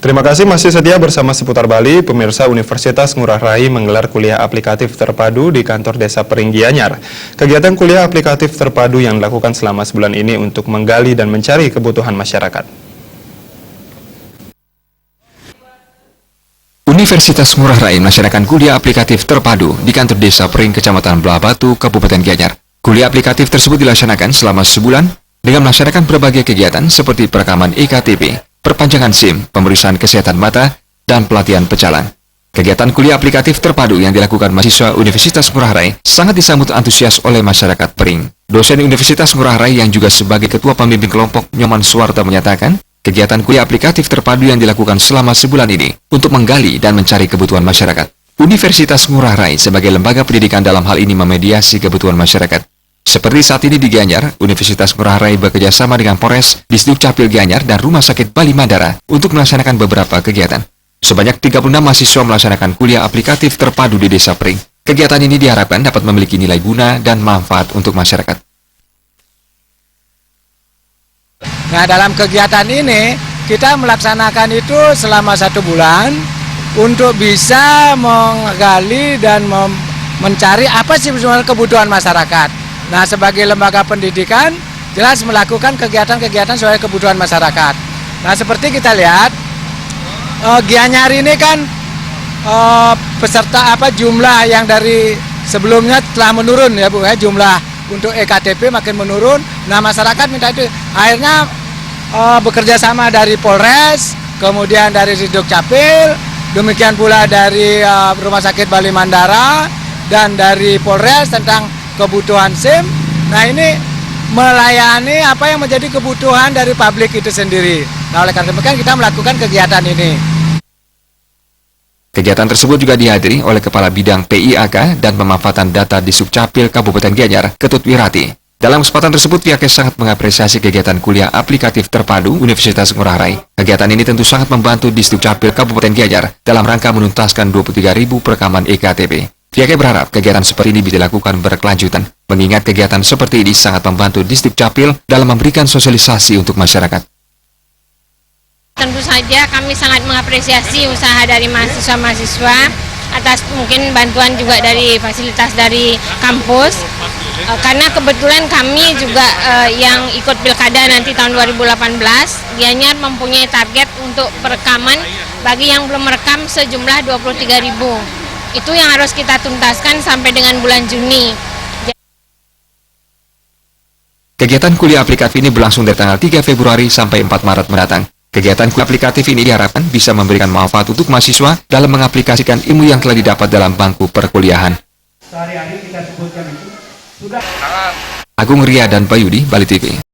Terima kasih masih setia bersama Seputar Bali. Pemirsa, Universitas Ngurah Rai menggelar kuliah aplikatif terpadu di kantor Desa Pering Gianyar. Kegiatan kuliah aplikatif terpadu yang dilakukan selama sebulan ini untuk menggali dan mencari kebutuhan masyarakat. Universitas Ngurah Rai melaksanakan kuliah aplikatif terpadu di kantor Desa Pering, Kecamatan Belah Batu, Kabupaten Gianyar. Kuliah aplikatif tersebut dilaksanakan selama sebulan dengan melaksanakan berbagai kegiatan seperti perekaman EKTP, perpanjangan SIM, pemeriksaan kesehatan mata, dan pelatihan pecalang. Kegiatan kuliah aplikatif terpadu yang dilakukan mahasiswa Universitas Ngurah Rai sangat disambut antusias oleh masyarakat Pering. Dosen Universitas Ngurah Rai yang juga sebagai ketua pembimbing kelompok Nyoman Suwarta menyatakan, kegiatan kuliah aplikatif terpadu yang dilakukan selama sebulan ini untuk menggali dan mencari kebutuhan masyarakat. Universitas Ngurah Rai sebagai lembaga pendidikan dalam hal ini memediasi kebutuhan masyarakat. Seperti saat ini di Gianyar, Universitas Ngurah Rai bekerjasama dengan Polres, Disdukcapil Gianyar, dan Rumah Sakit Bali Mandara untuk melaksanakan beberapa kegiatan. Sebanyak 36 mahasiswa melaksanakan kuliah aplikatif terpadu di Desa Pring. Kegiatan ini diharapkan dapat memiliki nilai guna dan manfaat untuk masyarakat. Nah, dalam kegiatan ini, kita melaksanakan itu selama 1 bulan untuk bisa menggali dan mencari apa sih sebenarnya kebutuhan masyarakat. Nah, sebagai lembaga pendidikan, jelas melakukan kegiatan-kegiatan sesuai kebutuhan masyarakat. Nah, seperti kita lihat, Gianyar ini kan peserta jumlah yang dari sebelumnya telah menurun ya Bu ya, jumlah untuk EKTP makin menurun. Nah, masyarakat minta itu. Akhirnya bekerja sama dari Polres, kemudian dari Disdukcapil, demikian pula dari Rumah Sakit Bali Mandara dan dari Polres tentang kebutuhan SIM. Nah, ini melayani apa yang menjadi kebutuhan dari publik itu sendiri. Nah, oleh karena itu kita melakukan kegiatan ini. Kegiatan tersebut juga dihadiri oleh Kepala Bidang PIAK dan Pemanfaatan Data di Sukcapil Kabupaten Gianyar, Ketut Wirati. Dalam kesempatan tersebut, pihaknya sangat mengapresiasi kegiatan kuliah aplikatif terpadu Universitas Ngurah Rai. Kegiatan ini tentu sangat membantu di Disdukcapil Kabupaten Gianyar dalam rangka menuntaskan 23.000 perekaman EKTP. Pihaknya berharap kegiatan seperti ini bisa dilakukan berkelanjutan, mengingat kegiatan seperti ini sangat membantu Disdukcapil dalam memberikan sosialisasi untuk masyarakat. Tentu saja kami sangat mengapresiasi usaha dari mahasiswa-mahasiswa atas mungkin bantuan juga dari fasilitas dari kampus, karena kebetulan kami juga yang ikut pilkada nanti tahun 2018, Gianyar mempunyai target untuk perekaman bagi yang belum merekam sejumlah 23.000. Itu yang harus kita tuntaskan sampai dengan bulan Juni. Kegiatan kuliah aplikatif ini berlangsung dari tanggal 3 Februari sampai 4 Maret mendatang. Kegiatan kuliah aplikatif ini diharapkan bisa memberikan manfaat untuk mahasiswa dalam mengaplikasikan ilmu yang telah didapat dalam bangku perkuliahan. Agung Ria dan Bayudi, Bali TV.